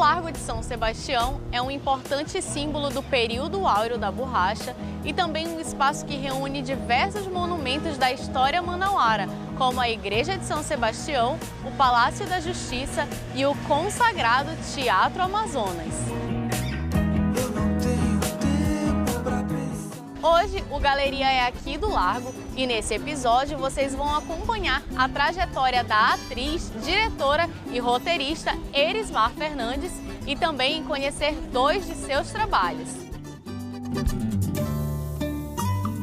Largo de São Sebastião é um importante símbolo do período áureo da borracha e também um espaço que reúne diversos monumentos da história manauara, como a Igreja de São Sebastião, o Palácio da Justiça e o consagrado Teatro Amazonas. Hoje o Galeria é aqui do Largo e nesse episódio vocês vão acompanhar a trajetória da atriz, diretora e roteirista Erismar Fernandes e também conhecer dois de seus trabalhos.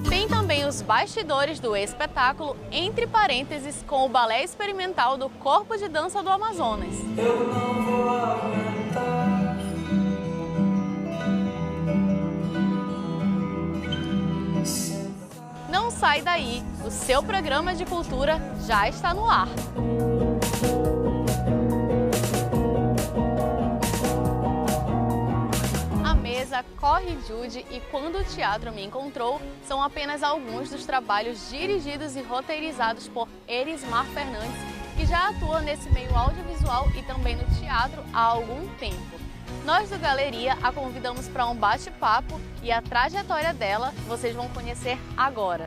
Tem também os bastidores do espetáculo Entre Parênteses com o balé experimental do Corpo de Dança do Amazonas. Eu não vou aguentar. Não sai daí, o seu programa de cultura já está no ar. A Mesa, Corre Jude e Quando o Teatro Me Encontrou são apenas alguns dos trabalhos dirigidos e roteirizados por Erismar Fernandes, que já atua nesse meio audiovisual e também no teatro há algum tempo. Nós do Galeria a convidamos para um bate-papo e a trajetória dela vocês vão conhecer agora.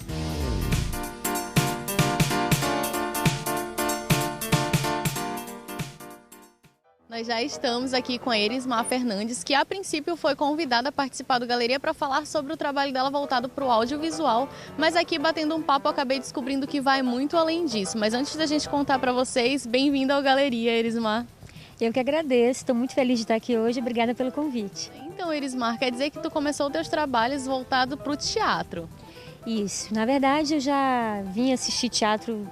Nós já estamos aqui com a Erismar Fernandes, que a princípio foi convidada a participar do Galeria para falar sobre o trabalho dela voltado para o audiovisual, mas aqui batendo um papo eu acabei descobrindo que vai muito além disso. Mas antes da gente contar para vocês, bem-vinda ao Galeria, Erismar. Eu que agradeço, estou muito feliz de estar aqui hoje, obrigada pelo convite. Então, Erismar, quer dizer que tu começou os teus trabalhos voltado para o teatro? Isso, na verdade eu já vim assistir teatro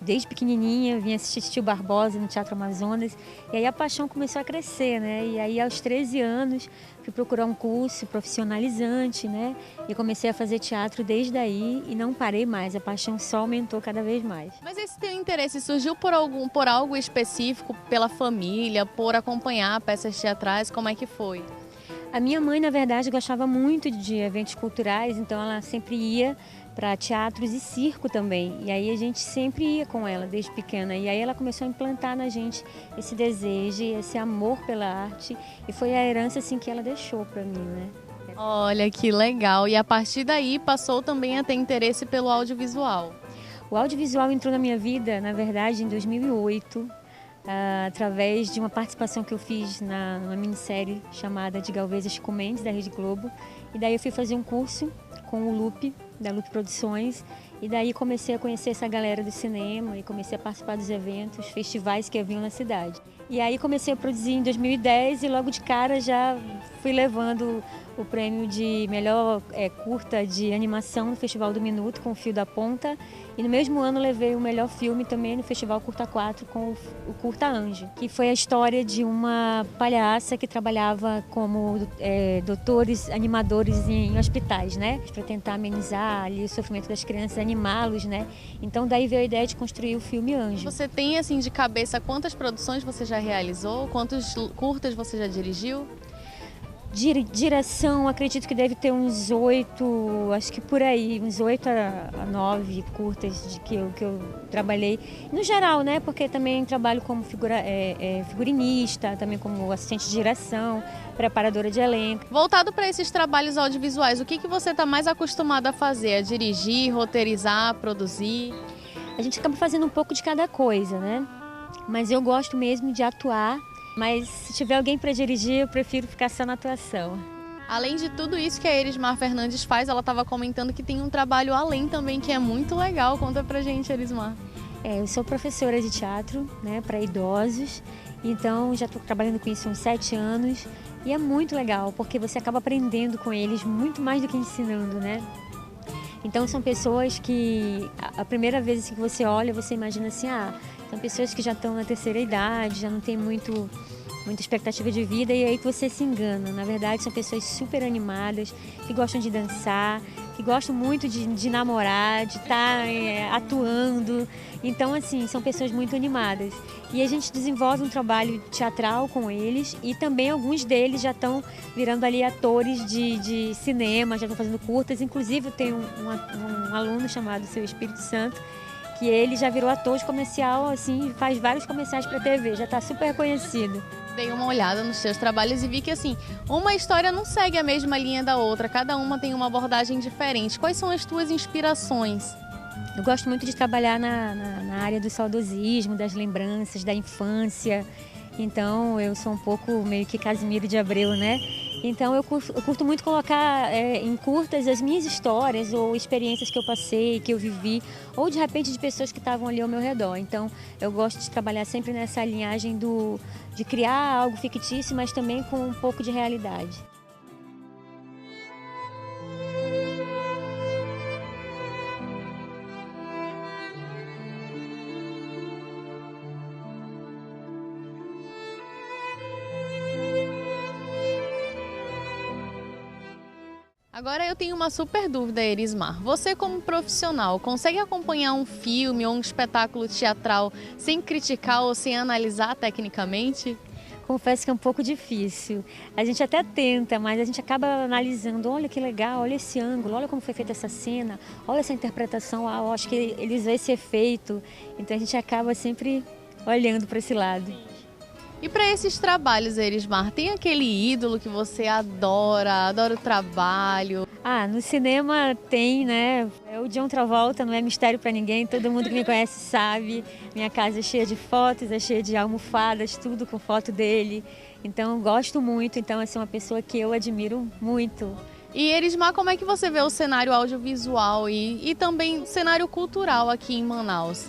desde pequenininha, vim assistir Tio Barbosa no Teatro Amazonas, e aí a paixão começou a crescer, né? E aí aos 13 anos fui procurar um curso profissionalizante, né? E comecei a fazer teatro desde aí e não parei mais, a paixão só aumentou cada vez mais. Mas esse teu interesse surgiu por algo específico, pela família, por acompanhar peças teatrais, como é que foi? A minha mãe, na verdade, gostava muito de eventos culturais, então ela sempre ia para teatros e circo também. E aí a gente sempre ia com ela desde pequena. E aí ela começou a implantar na gente esse desejo, esse amor pela arte. E foi a herança assim que ela deixou para mim, né? Olha que legal! E a partir daí passou também a ter interesse pelo audiovisual. O audiovisual entrou na minha vida, na verdade, em 2008. Através de uma participação que eu fiz numa minissérie chamada De Galvez a Chico Mendes, da Rede Globo. E daí eu fui fazer um curso com o Lupe, da Lupe Produções. E daí comecei a conhecer essa galera do cinema e comecei a participar dos eventos, festivais que haviam na cidade. E aí comecei a produzir em 2010 e logo de cara já fui levando o prêmio de melhor curta de animação no Festival do Minuto com o Fio da Ponta. E no mesmo ano levei o melhor filme também no Festival Curta 4 com o Curta Anjo, que foi a história de uma palhaça que trabalhava como doutores, animadores em hospitais, né? Para tentar amenizar ali o sofrimento das crianças, animá-los, né? Então daí veio a ideia de construir o filme Anjo. Você tem assim de cabeça quantas produções você já realizou? Quantos curtas você já dirigiu? Direção, acredito que deve ter uns 8, acho que por aí, uns 8 a 9 curtas que eu trabalhei. No geral, né? Porque também trabalho como figurinista, também como assistente de direção, preparadora de elenco. Voltado para esses trabalhos audiovisuais, o que você está mais acostumada a fazer? A dirigir, roteirizar, produzir? A gente acaba fazendo um pouco de cada coisa, né? Mas eu gosto mesmo de atuar. Mas se tiver alguém para dirigir, eu prefiro ficar só na atuação. Além de tudo isso que a Erismar Fernandes faz, ela estava comentando que tem um trabalho além também, que é muito legal. Conta pra gente, Erismar. Eu sou professora de teatro, né, para idosos, então já estou trabalhando com isso há uns 7 anos. E é muito legal, porque você acaba aprendendo com eles muito mais do que ensinando, né? Então são pessoas que a primeira vez que você olha, você imagina assim, são pessoas que já estão na terceira idade, já não tem muita expectativa de vida e aí que você se engana. Na verdade, são pessoas super animadas, que gostam de dançar, que gostam muito de namorar, de estar atuando. Então, assim, são pessoas muito animadas. E a gente desenvolve um trabalho teatral com eles e também alguns deles já estão virando ali atores de cinema, já estão fazendo curtas. Inclusive, eu tenho um aluno chamado Seu Espírito Santo, que ele já virou ator de comercial, assim, faz vários comerciais para TV, já está super conhecido. Dei uma olhada nos seus trabalhos e vi que, assim, uma história não segue a mesma linha da outra, cada uma tem uma abordagem diferente. Quais são as tuas inspirações? Eu gosto muito de trabalhar na área do saudosismo, das lembranças, da infância. Então, eu sou um pouco meio que Casimiro de Abreu, né? Então, eu curto muito colocar em curtas as minhas histórias ou experiências que eu passei, que eu vivi, ou de repente de pessoas que estavam ali ao meu redor. Então, eu gosto de trabalhar sempre nessa linhagem de criar algo fictício, mas também com um pouco de realidade. Agora eu tenho uma super dúvida, Erismar. Você, como profissional, consegue acompanhar um filme ou um espetáculo teatral sem criticar ou sem analisar tecnicamente? Confesso que é um pouco difícil. A gente até tenta, mas a gente acaba analisando. Olha que legal, olha esse ângulo, olha como foi feita essa cena, olha essa interpretação, eu acho que eles usam esse efeito. Então a gente acaba sempre olhando para esse lado. E para esses trabalhos, Erismar, tem aquele ídolo que você adora o trabalho? No cinema tem, né? É o John Travolta, não é mistério para ninguém, todo mundo que me conhece sabe. Minha casa é cheia de fotos, é cheia de almofadas, tudo com foto dele. Então, gosto muito, então, é uma pessoa que eu admiro muito. E, Erismar, como é que você vê o cenário audiovisual e também o cenário cultural aqui em Manaus?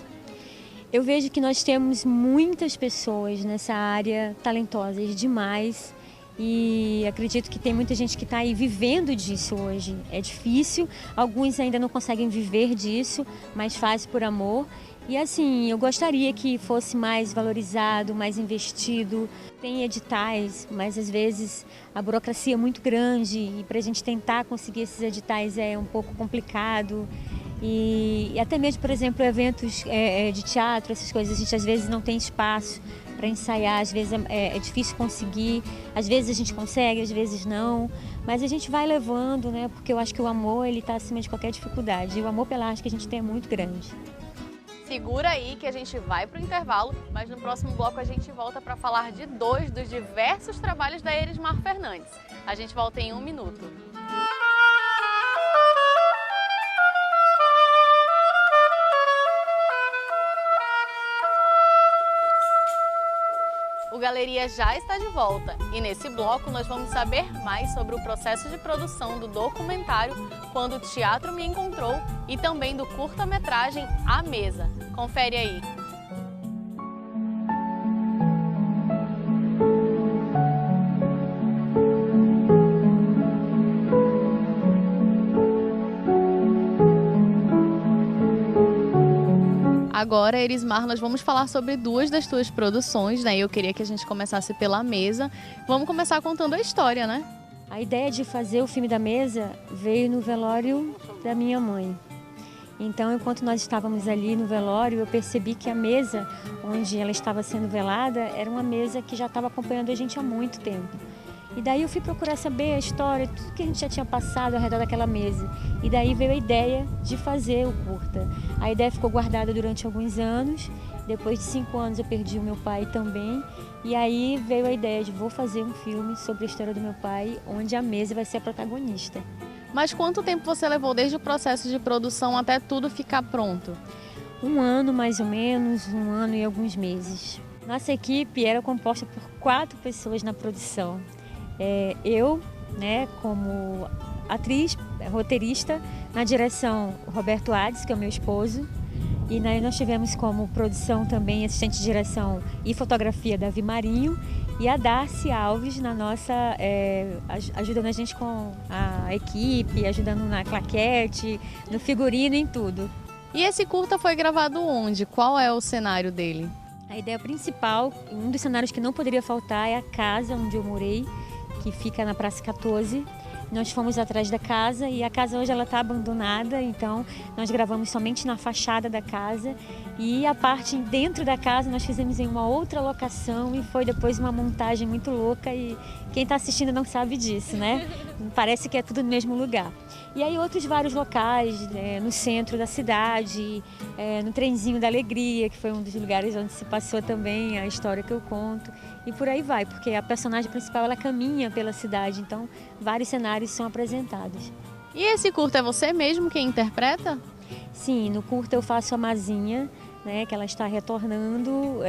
Eu vejo que nós temos muitas pessoas nessa área talentosas demais e acredito que tem muita gente que está aí vivendo disso hoje. É difícil, alguns ainda não conseguem viver disso, mas faz por amor. E assim, eu gostaria que fosse mais valorizado, mais investido. Tem editais, mas às vezes a burocracia é muito grande e para a gente tentar conseguir esses editais é um pouco complicado. E até mesmo, por exemplo, eventos de teatro, essas coisas, a gente às vezes não tem espaço para ensaiar, às vezes é difícil conseguir, às vezes a gente consegue, às vezes não, mas a gente vai levando, né? Porque eu acho que o amor ele está acima de qualquer dificuldade, e o amor pela arte que a gente tem é muito grande. Segura aí que a gente vai para o intervalo, mas no próximo bloco a gente volta para falar de 2 dos diversos trabalhos da Erismar Fernandes. A gente volta em 1 minuto. O Galeria já está de volta e nesse bloco nós vamos saber mais sobre o processo de produção do documentário Quando o Teatro Me Encontrou e também do curta-metragem A Mesa. Confere aí. Agora, Erismar, nós vamos falar sobre 2 das tuas produções, né? Eu queria que a gente começasse pela Mesa. Vamos começar contando a história, né? A ideia de fazer o filme da Mesa veio no velório da minha mãe. Então, enquanto nós estávamos ali no velório, eu percebi que a mesa onde ela estava sendo velada era uma mesa que já estava acompanhando a gente há muito tempo. E daí eu fui procurar saber a história, tudo que a gente já tinha passado ao redor daquela mesa. E daí veio a ideia de fazer o curta. A ideia ficou guardada durante alguns anos. Depois de 5 anos eu perdi o meu pai também. E aí veio a ideia de vou fazer um filme sobre a história do meu pai, onde a mesa vai ser a protagonista. Mas quanto tempo você levou desde o processo de produção até tudo ficar pronto? 1 ano mais ou menos, 1 ano e alguns meses. Nossa equipe era composta por 4 pessoas na produção. Eu, né, como atriz, roteirista, na direção Roberto Ades, que é o meu esposo, e nós tivemos como produção também assistente de direção e fotografia Davi Marinho e a Darcy Alves na nossa, ajudando a gente com a equipe, ajudando na claquete, no figurino, em tudo. E esse curta foi gravado onde? Qual é o cenário dele? A ideia principal, um dos cenários que não poderia faltar é a casa onde eu morei, que fica na Praça 14. Nós fomos atrás da casa e a casa hoje ela está abandonada, então nós gravamos somente na fachada da casa E a parte dentro da casa nós fizemos em uma outra locação e foi depois uma montagem muito louca e quem está assistindo não sabe disso, né? Parece que é tudo no mesmo lugar. E aí outros vários locais, no centro da cidade, no Trenzinho da Alegria, que foi um dos lugares onde se passou também a história que eu conto. E por aí vai, porque a personagem principal ela caminha pela cidade, então vários cenários são apresentados. E esse curta é você mesmo quem interpreta? Sim, no curta eu faço a Mazinha, né, que ela está retornando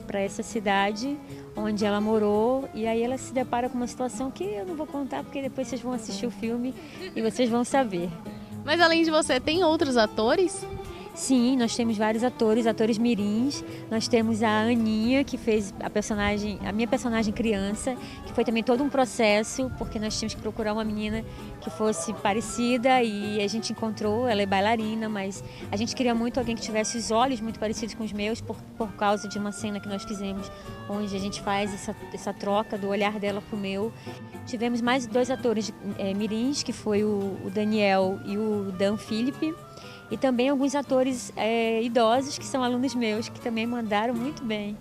para essa cidade onde ela morou e aí ela se depara com uma situação que eu não vou contar porque depois vocês vão assistir o filme e vocês vão saber. Mas além de você, tem outros atores? Sim, nós temos vários atores mirins. Nós temos a Aninha, que fez a minha personagem criança, que foi também todo um processo, porque nós tínhamos que procurar uma menina que fosse parecida e a gente encontrou, ela é bailarina, mas a gente queria muito alguém que tivesse os olhos muito parecidos com os meus, por causa de uma cena que nós fizemos, onde a gente faz essa troca do olhar dela pro meu. Tivemos mais 2 atores mirins, que foi o Daniel e o Dan Philip. E também alguns atores idosos que são alunos meus, que também mandaram muito bem.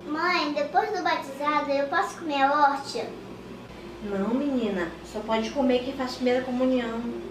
Mãe, depois do batizado, eu posso comer a hóstia? Não, menina. Só pode comer quem faz primeira comunhão.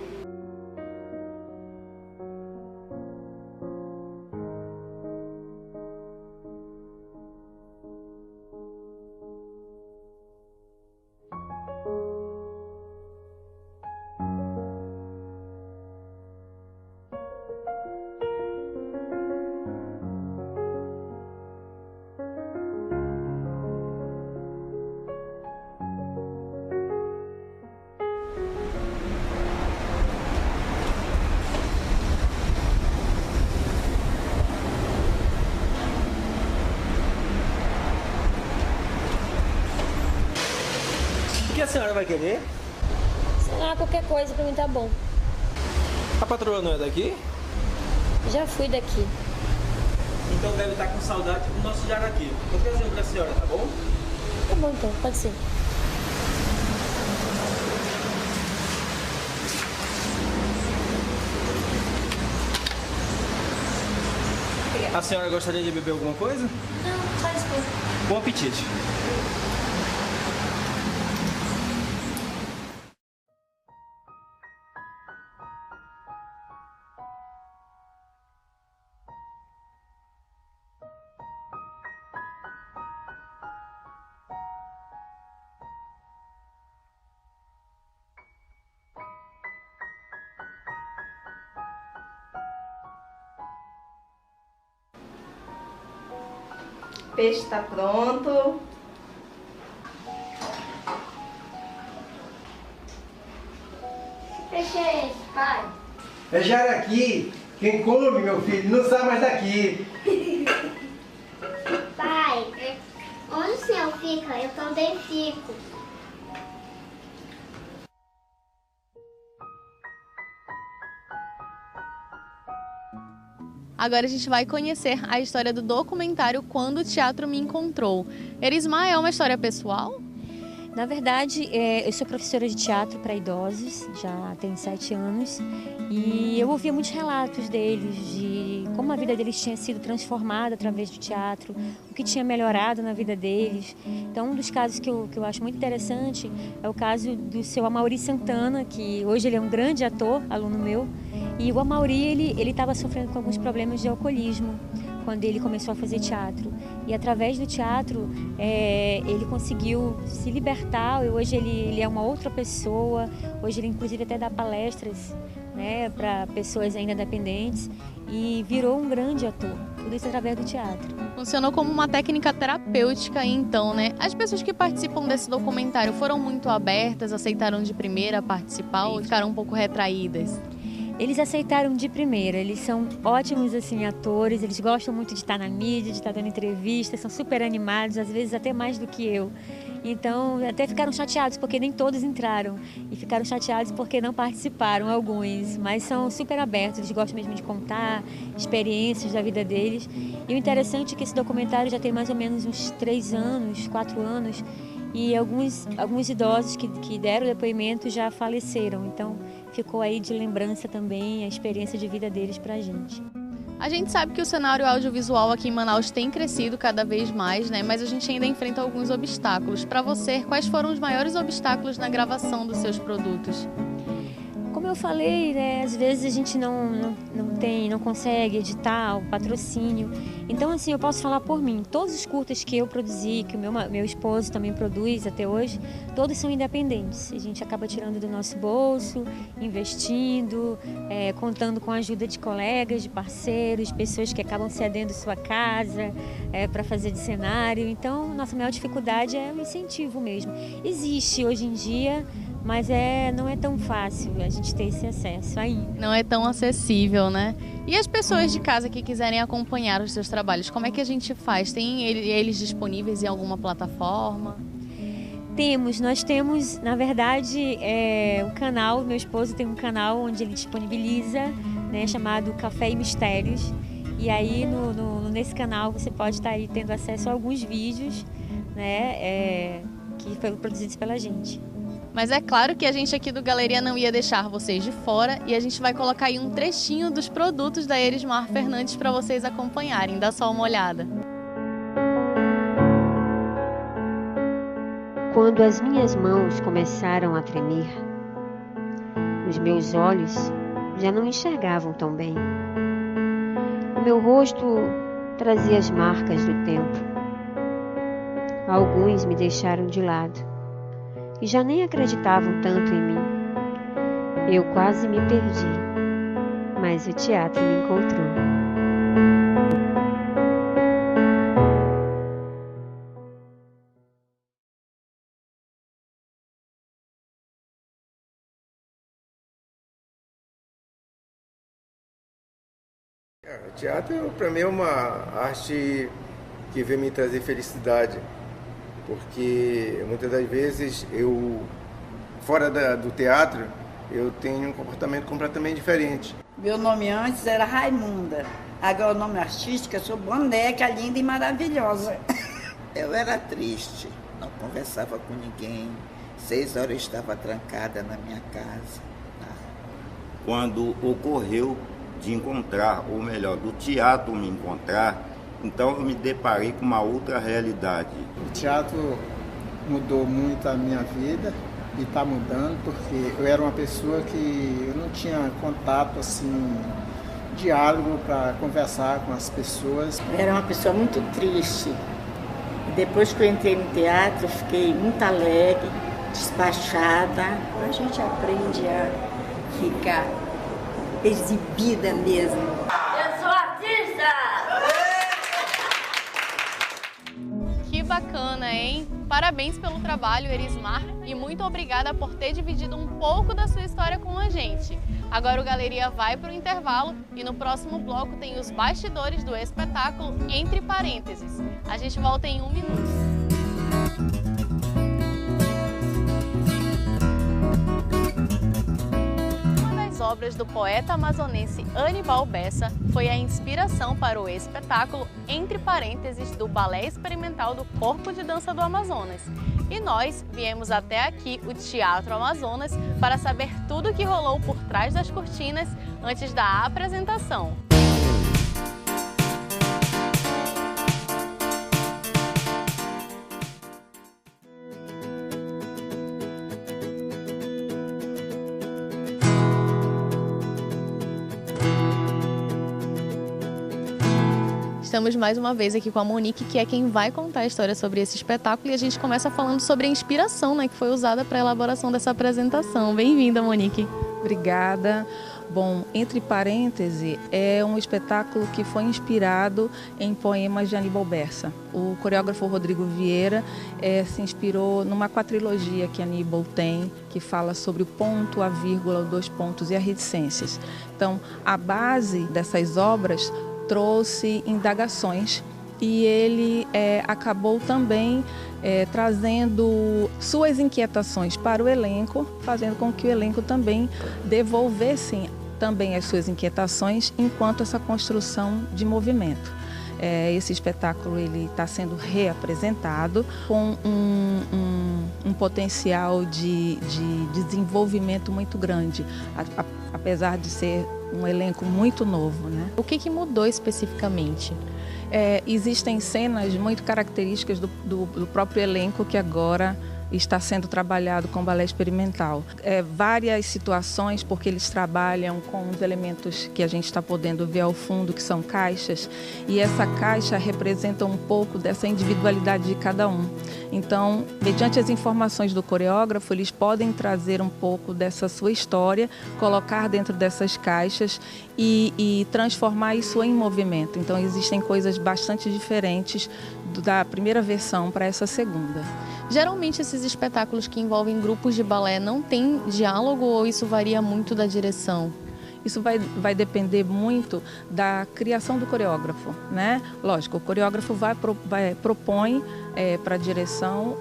O que a senhora vai querer? Sei lá, qualquer coisa pra mim tá bom. A patroa não é daqui? Já fui daqui. Então deve estar com saudade do nosso jaraqui. Vou trazer pra senhora, tá bom? Tá bom então, pode ser. A senhora gostaria de beber alguma coisa? Não, só isso. Bom apetite. O peixe tá pronto. Que peixe é esse, pai? É jaraqui. Quem come, meu filho, não sai mais daqui. Pai, onde o senhor fica, eu também fico. Agora a gente vai conhecer a história do documentário Quando o Teatro Me Encontrou. Erismar, é uma história pessoal? Na verdade, eu sou professora de teatro para idosos, já tenho 7 anos, e eu ouvia muitos relatos deles, de como a vida deles tinha sido transformada através do teatro, o que tinha melhorado na vida deles. Então, um dos casos que eu acho muito interessante é o caso do seu Amaury Santana, que hoje ele é um grande ator, aluno meu, e o Amaury, ele estava sofrendo com alguns problemas de alcoolismo quando ele começou a fazer teatro. E através do teatro, ele conseguiu se libertar. Hoje ele é uma outra pessoa. Hoje ele inclusive até dá palestras, né, para pessoas ainda dependentes e virou um grande ator. Tudo isso através do teatro. Funcionou como uma técnica terapêutica então, né? As pessoas que participam desse documentário foram muito abertas, aceitaram de primeira participar ou ficaram um pouco retraídas? Eles aceitaram de primeira, eles são ótimos assim, atores, eles gostam muito de estar na mídia, de estar dando entrevistas, são super animados, às vezes até mais do que eu. Então, até ficaram chateados porque nem todos entraram e ficaram chateados porque não participaram, alguns, mas são super abertos, eles gostam mesmo de contar experiências da vida deles. E o interessante é que esse documentário já tem mais ou menos uns 3 anos, 4 anos, e alguns idosos que deram depoimento já faleceram, então ficou aí de lembrança também a experiência de vida deles pra gente. A gente sabe que o cenário audiovisual aqui em Manaus tem crescido cada vez mais, né? Mas a gente ainda enfrenta alguns obstáculos. Para você, quais foram os maiores obstáculos na gravação dos seus produtos? Como eu falei, né, às vezes a gente não consegue editar o patrocínio. Então, assim, eu posso falar por mim. Todos os curtas que eu produzi, que o meu esposo também produz até hoje, todos são independentes. A gente acaba tirando do nosso bolso, investindo, contando com a ajuda de colegas, de parceiros, pessoas que acabam cedendo sua casa para fazer de cenário. Então, nossa maior dificuldade é o incentivo mesmo. Existe hoje em dia, mas não é tão fácil a gente ter esse acesso ainda. Não é tão acessível, né? E as pessoas de casa que quiserem acompanhar os seus trabalhos, como é que a gente faz? Tem eles disponíveis em alguma plataforma? Nós temos, na verdade, o canal, meu esposo tem um canal onde ele disponibiliza, né, chamado Café e Mistérios. E aí, nesse canal, você pode estar aí tendo acesso a alguns vídeos, né, que foram produzidos pela gente. Mas é claro que a gente aqui do Galeria não ia deixar vocês de fora e a gente vai colocar aí um trechinho dos produtos da Erismar Fernandes para vocês acompanharem. Dá só uma olhada. Quando as minhas mãos começaram a tremer, os meus olhos já não enxergavam tão bem. O meu rosto trazia as marcas do tempo. Alguns me deixaram de lado e já nem acreditavam tanto em mim. Eu quase me perdi, mas o teatro me encontrou. O teatro, para mim, é uma arte que vem me trazer felicidade, porque muitas das vezes fora do teatro, eu tenho um comportamento completamente diferente. Meu nome antes era Raimunda, agora o nome artístico eu sou Boneca, linda e maravilhosa. Eu era triste, não conversava com ninguém, 6 horas eu estava trancada na minha casa. Quando ocorreu de encontrar, ou melhor, do teatro me encontrar, então eu me deparei com uma outra realidade. O teatro mudou muito a minha vida e está mudando, porque eu era uma pessoa que eu não tinha contato, assim, diálogo para conversar com as pessoas. Eu era uma pessoa muito triste. Depois que eu entrei no teatro, eu fiquei muito alegre, despachada. A gente aprende a ficar exibida mesmo. Eu sou artista! Que bacana, hein? Parabéns pelo trabalho, Erismar, e muito obrigada por ter dividido um pouco da sua história com a gente. Agora o Galeria vai para o intervalo e no próximo bloco tem os bastidores do espetáculo Entre Parênteses. A gente volta em 1 minuto. Obras do poeta amazonense Anibal Bessa foi a inspiração para o espetáculo Entre Parênteses do Balé Experimental do Corpo de Dança do Amazonas. E nós viemos até aqui, o Teatro Amazonas, para saber tudo o que rolou por trás das cortinas antes da apresentação. Estamos mais uma vez aqui com a Monique, que é quem vai contar a história sobre esse espetáculo, e a gente começa falando sobre a inspiração, né, que foi usada para a elaboração dessa apresentação. Bem-vinda, Monique. Obrigada. Bom, entre parênteses, é um espetáculo que foi inspirado em poemas de Aníbal Bersa. O coreógrafo Rodrigo Vieira se inspirou numa quadrilogia que Aníbal tem, que fala sobre o ponto, a vírgula, os dois pontos e as reticências. Então, a base dessas obras trouxe indagações e ele acabou também trazendo suas inquietações para o elenco, fazendo com que o elenco também devolvesse também as suas inquietações enquanto essa construção de movimento. Esse espetáculo está sendo reapresentado com um potencial de desenvolvimento muito grande, apesar de ser um elenco muito novo, né? O que mudou especificamente? Existem cenas muito características do próprio elenco que agora está sendo trabalhado com balé experimental. Várias situações, porque eles trabalham com os elementos que a gente está podendo ver ao fundo, que são caixas, e essa caixa representa um pouco dessa individualidade de cada um. Então, mediante as informações do coreógrafo, eles podem trazer um pouco dessa sua história, colocar dentro dessas caixas e transformar isso em movimento. Então, existem coisas bastante diferentes da primeira versão para essa segunda. Geralmente esses espetáculos que envolvem grupos de balé não têm diálogo ou isso varia muito da direção? Isso vai depender muito da criação do coreógrafo, né? Lógico, o coreógrafo propõe para a direção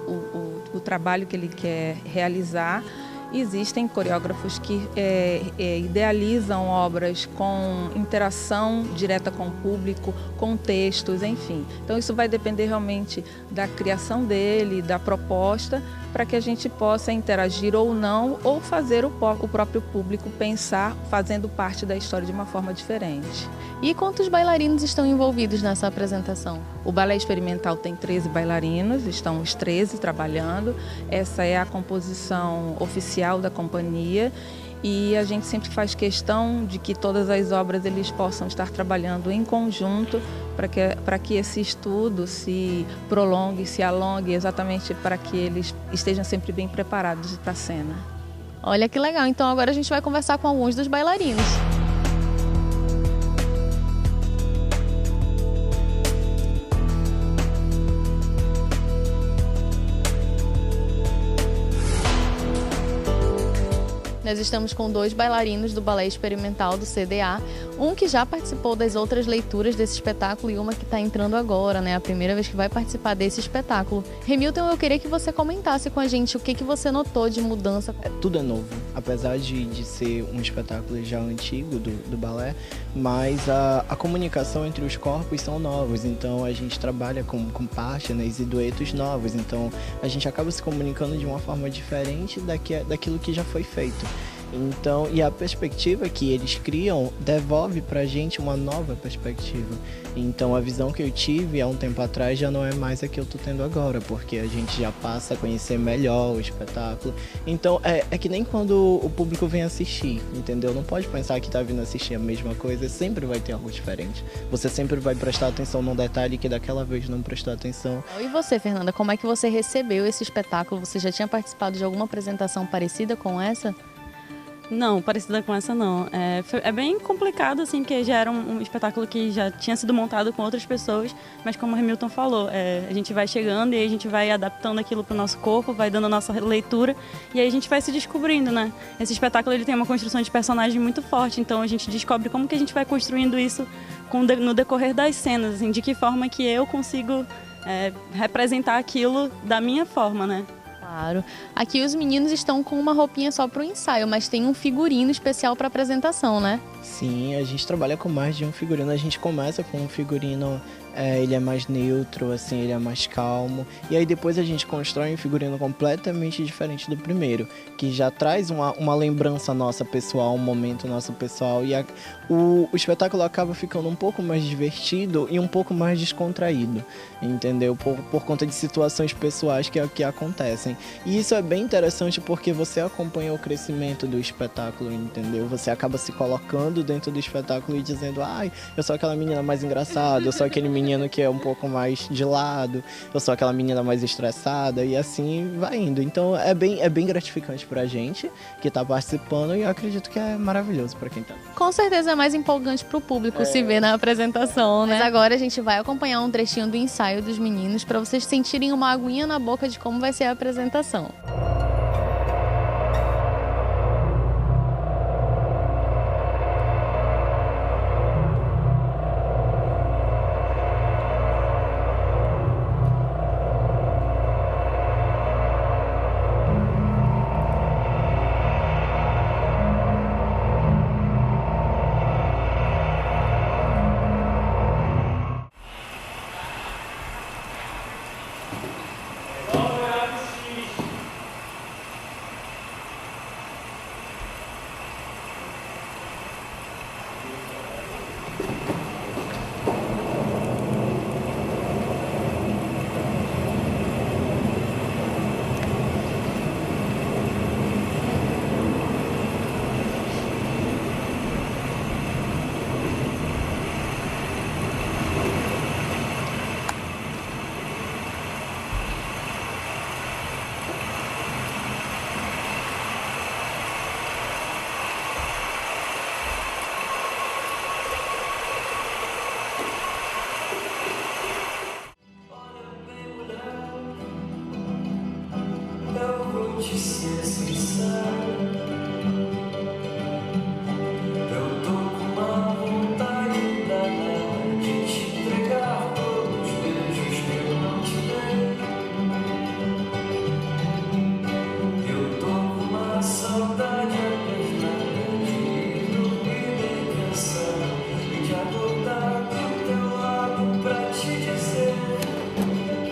o trabalho que ele quer realizar. Existem coreógrafos que idealizam obras com interação direta com o público, com textos, enfim. Então isso vai depender realmente da criação dele, da proposta, para que a gente possa interagir ou não, ou fazer o próprio público pensar fazendo parte da história de uma forma diferente. E quantos bailarinos estão envolvidos nessa apresentação? O Balé Experimental tem 13 bailarinos, estão os 13 trabalhando. Essa é a composição oficial da companhia e a gente sempre faz questão de que todas as obras eles possam estar trabalhando em conjunto para que esse estudo se prolongue, se alongue, exatamente para que eles estejam sempre bem preparados para a cena. Olha que legal, então agora a gente vai conversar com alguns dos bailarinos. Nós estamos com 2 bailarinos do Balé Experimental do CDA, um que já participou das outras leituras desse espetáculo e uma que está entrando agora, né? A primeira vez que vai participar desse espetáculo. Remilton, eu queria que você comentasse com a gente o que você notou de mudança. Tudo é novo, apesar de ser um espetáculo já antigo do balé, mas a comunicação entre os corpos são novos, então a gente trabalha com páginas e duetos novos, então a gente acaba se comunicando de uma forma diferente daquilo que já foi feito. Então, e a perspectiva que eles criam devolve pra gente uma nova perspectiva. Então, a visão que eu tive há um tempo atrás já não é mais a que eu tô tendo agora, porque a gente já passa a conhecer melhor o espetáculo. Então, é que nem quando o público vem assistir, entendeu? Não pode pensar que tá vindo assistir a mesma coisa, sempre vai ter algo diferente. Você sempre vai prestar atenção num detalhe que daquela vez não prestou atenção. E você, Fernanda, como é que você recebeu esse espetáculo? Você já tinha participado de alguma apresentação parecida com essa? Não, parecida com essa não. É bem complicado, assim, porque já era um espetáculo que já tinha sido montado com outras pessoas, mas como o Remilton falou, a gente vai chegando e aí a gente vai adaptando aquilo para o nosso corpo, vai dando a nossa leitura e aí a gente vai se descobrindo, né? Esse espetáculo ele tem uma construção de personagem muito forte, então a gente descobre como que a gente vai construindo isso no decorrer das cenas, assim, de que forma que eu consigo representar aquilo da minha forma, né? Claro. Aqui os meninos estão com uma roupinha só para o ensaio, mas tem um figurino especial para apresentação, né? Sim, a gente trabalha com mais de um figurino. A gente começa com um figurino, ele é mais neutro, assim, ele é mais calmo. E aí depois a gente constrói um figurino completamente diferente do primeiro, que já traz uma lembrança nossa pessoal, um momento nosso pessoal. E o espetáculo acaba ficando um pouco mais divertido e um pouco mais descontraído, entendeu? Por conta de situações pessoais que acontecem. E isso é bem interessante porque você acompanha o crescimento do espetáculo, entendeu? Você acaba se colocando dentro do espetáculo e dizendo, ai, eu sou aquela menina mais engraçada, eu sou aquele menino menino que é um pouco mais de lado, eu sou aquela menina mais estressada e assim vai indo. Então é bem gratificante pra gente que tá participando e eu acredito que é maravilhoso pra quem tá. Com certeza é mais empolgante pro público se ver na apresentação, né? Mas agora a gente vai acompanhar um trechinho do ensaio dos meninos pra vocês sentirem uma aguinha na boca de como vai ser a apresentação. Te ser sincero, eu tô com uma vontade danada de te entregar todos os beijos que eu não te dei. Eu tô com uma saudade apertada de dormir bem cansado e de acordar do teu lado pra te dizer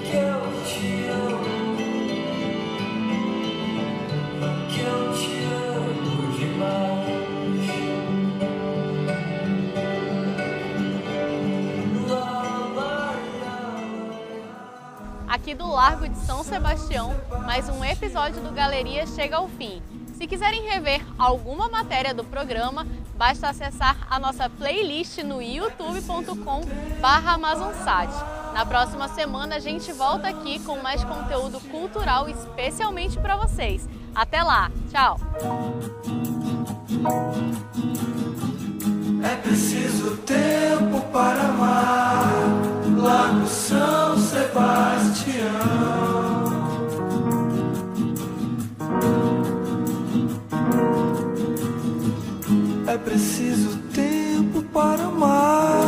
que eu te amo. Eu te amo demais. Aqui do Largo de São Sebastião, mais um episódio do Galeria chega ao fim. Se quiserem rever alguma matéria do programa, basta acessar a nossa playlist no youtube.com/amazonsat. Na próxima semana a gente volta aqui com mais conteúdo cultural especialmente para vocês. Até lá, tchau! É preciso tempo para amar, Largo São Sebastião. É preciso tempo para amar.